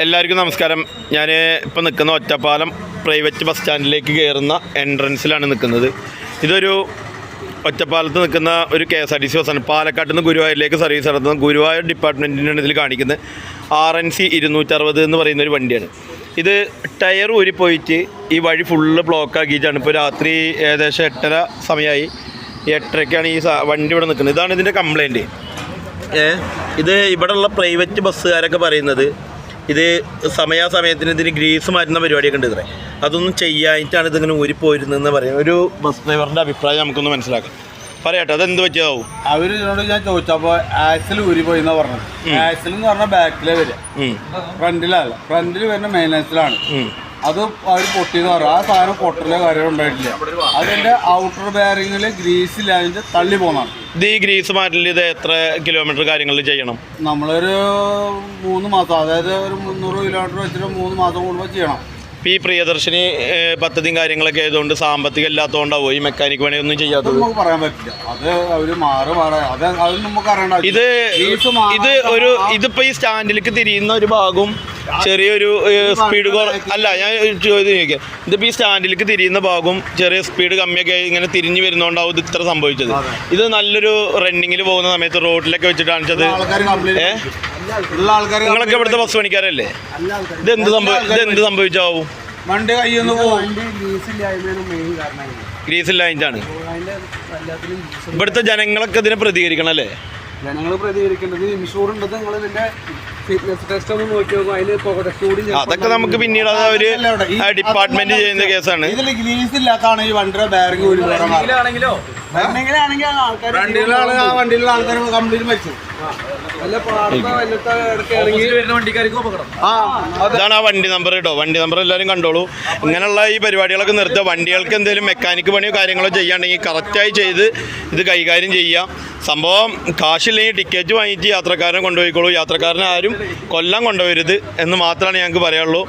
എല്ലാവർക്കും നമസ്കാരം. ഞാൻ ഇപ്പോൾ നിൽക്കുന്ന ഒറ്റപ്പാലം പ്രൈവറ്റ് ബസ് സ്റ്റാൻഡിലേക്ക് കയറുന്ന എൻട്രൻസിലാണ് നിൽക്കുന്നത്. ഇതൊരു ഒറ്റപ്പാലത്ത് നിൽക്കുന്ന ഒരു KSRTC ബസ്സാണ്. പാലക്കാട്ട് നിന്ന് ഗുരുവായൂരിലേക്ക് സർവീസ് നടത്തുന്ന ഗുരുവായൂർ ഡിപ്പാർട്ട്മെൻറ്റിനാണ് ഇതിൽ കാണിക്കുന്നത്. RNC 260 എന്ന് പറയുന്ന ഒരു വണ്ടിയാണ്. ഇത് ടയർ ഊരിപ്പോയിട്ട് ഈ വഴി ഫുള്ള് ബ്ലോക്ക് ആക്കിയിട്ടാണ്. ഇപ്പോൾ രാത്രി ഏകദേശം 8:30 സമയമായി. 8:30ക്കാണ് ഈ വണ്ടി ഇവിടെ നിൽക്കുന്നത്. ഇതാണ് ഇതിൻ്റെ കംപ്ലയിൻറ്റ്. ഇത് ഇവിടെയുള്ള പ്രൈവറ്റ് ബസ്സുകാരൊക്കെ പറയുന്നത് ഇത് സമയാസമയത്തിന് ഇതിന് ഗ്രീസ് മാറ്റുന്ന പരിപാടിയൊക്കെ ഉണ്ട്. ഇത്രേ അതൊന്നും ചെയ്യാനായിട്ടാണ് ഇതിങ്ങനെ ഊരിപ്പോയിരുന്നതെന്ന് പറയുന്നത്. ഒരു ബസ് ഡ്രൈവറിൻ്റെ അഭിപ്രായം നമുക്കൊന്ന് മനസ്സിലാക്കാം. പറയട്ടെ, അതെന്ത് പറ്റിയാവും? അവർ ഇതിനോട് ഞാൻ ചോദിച്ചപ്പോൾ ആക്സിൽ ഊരിപ്പോയി എന്നാ പറഞ്ഞത്. ആക്സിൽ എന്ന് പറഞ്ഞാൽ ബാക്കിലേ വരിക, ഫ്രണ്ടിലല്ല. ഫ്രണ്ടിൽ വരുന്ന മെയിനൻസിലാണ്. അത് അവർ പൊട്ടിയെന്ന് പറഞ്ഞു. ആ സാധനം പൊട്ടലോ കാര്യമോ ഉണ്ടായിട്ടില്ല. അതിൻ്റെ ഔട്ടർ ബെയറിങ്ങിൽ ഗ്രീസ് ഇല്ലാതെ തള്ളി പോകുന്നതാണ്. ഇത് ഈ ഗ്രീസ് മാറ്റൽ ഇത് എത്ര കിലോമീറ്റർ കാര്യങ്ങളിൽ ചെയ്യണം? നമ്മളൊരു 3 മാസം, അതായത് ഒരു 300 കിലോമീറ്റർ വെച്ചിട്ട് 3 മാസം കൂടുമ്പോൾ ചെയ്യണം. ഈ പ്രിയദർശിനി പദ്ധതിയും കാര്യങ്ങളൊക്കെ ആയതുകൊണ്ട് സാമ്പത്തികം ഇല്ലാത്തതുകൊണ്ടാവോ ഈ മെക്കാനിക് പണിയൊന്നും ചെയ്യാത്തത്? നമുക്ക് പറയാൻ പറ്റില്ല. അത് അവര് അത് നമുക്ക് അറിയണ്ട. ഇതിപ്പോ ഈ സ്റ്റാൻഡിലേക്ക് തിരിയുന്ന ഒരു ഭാഗവും ചെറിയൊരു സ്പീഡ് അല്ല, ഞാൻ ചോദിക്കാം. ഇതിപ്പോൾ ഈ സ്റ്റാൻഡിലേക്ക് തിരിയുന്ന ഭാഗവും ചെറിയ സ്പീഡ് കമ്മിയൊക്കെ ഇങ്ങനെ തിരിഞ്ഞു വരുന്നതുകൊണ്ടാവും ഇത് ഇത്ര സംഭവിച്ചത്. ഇത് നല്ലൊരു റണ്ണിങ്ങിൽ പോകുന്ന സമയത്ത് റോഡിലൊക്കെ വെച്ചിട്ട് കാണിച്ചത്. നിങ്ങളൊക്കെ ഇവിടുത്തെ ബസ് പണിക്കാരല്ലേ? ഇതെന്ത് സംഭവിച്ചാവും? വണ്ടി കയ്യൊന്ന് പോകും. ഗ്രീസ് ഇല്ലായിട്ടാണ്. ഇവിടുത്തെ ജനങ്ങളൊക്കെ ഇതിനെ പ്രതികരിക്കണം അല്ലേ? ജനങ്ങൾ പ്രതികരിക്കേണ്ടത് ഇൻഷൂർ ഉണ്ടെന്ന് നിങ്ങൾ ഇതിന്റെ ഫിറ്റ്നസ് ടെസ്റ്റ് ഒന്ന് നോക്കി നോക്കും. അതിന് പുക ടെസ്റ്റ് കൂടി അതൊക്കെ നമുക്ക് പിന്നീട് ഒരു ഡിപ്പാർട്ട്മെന്റ് ചെയ്യുന്ന കേസാണ്. ഇതിൽ ഗ്രീസ് ഇല്ലാത്തതാണ് ഈ വണ്ടിയുടെ ബാരിങ് ഒരു വണ്ടിയിലാണെങ്കിൽ ആ വണ്ടിയിലുള്ള ആൾക്കാർ കംപ്ലീറ്റ് മരിച്ചു. ഇതാണ് ആ വണ്ടി നമ്പർ കേട്ടോ. വണ്ടി നമ്പർ എല്ലാവരും കണ്ടോളൂ. ഇങ്ങനെയുള്ള ഈ പരിപാടികളൊക്കെ നിർത്തുക. വണ്ടികൾക്ക് എന്തെങ്കിലും മെക്കാനിക് പണിയോ കാര്യങ്ങളോ ചെയ്യാണ്ടെങ്കിൽ കറക്റ്റായി ചെയ്ത് ഇത് കൈകാര്യം ചെയ്യാം. സംഭവം കാശില്ലെങ്കിൽ ടിക്കറ്റ് വാങ്ങിയിട്ട് യാത്രക്കാരനെ കൊണ്ടുപോയിക്കോളൂ. യാത്രക്കാരനെ ആരും കൊല്ലാൻ കൊണ്ടുപോകരുത് എന്ന് മാത്രമാണ് ഞങ്ങൾക്ക് പറയാനുള്ളൂ.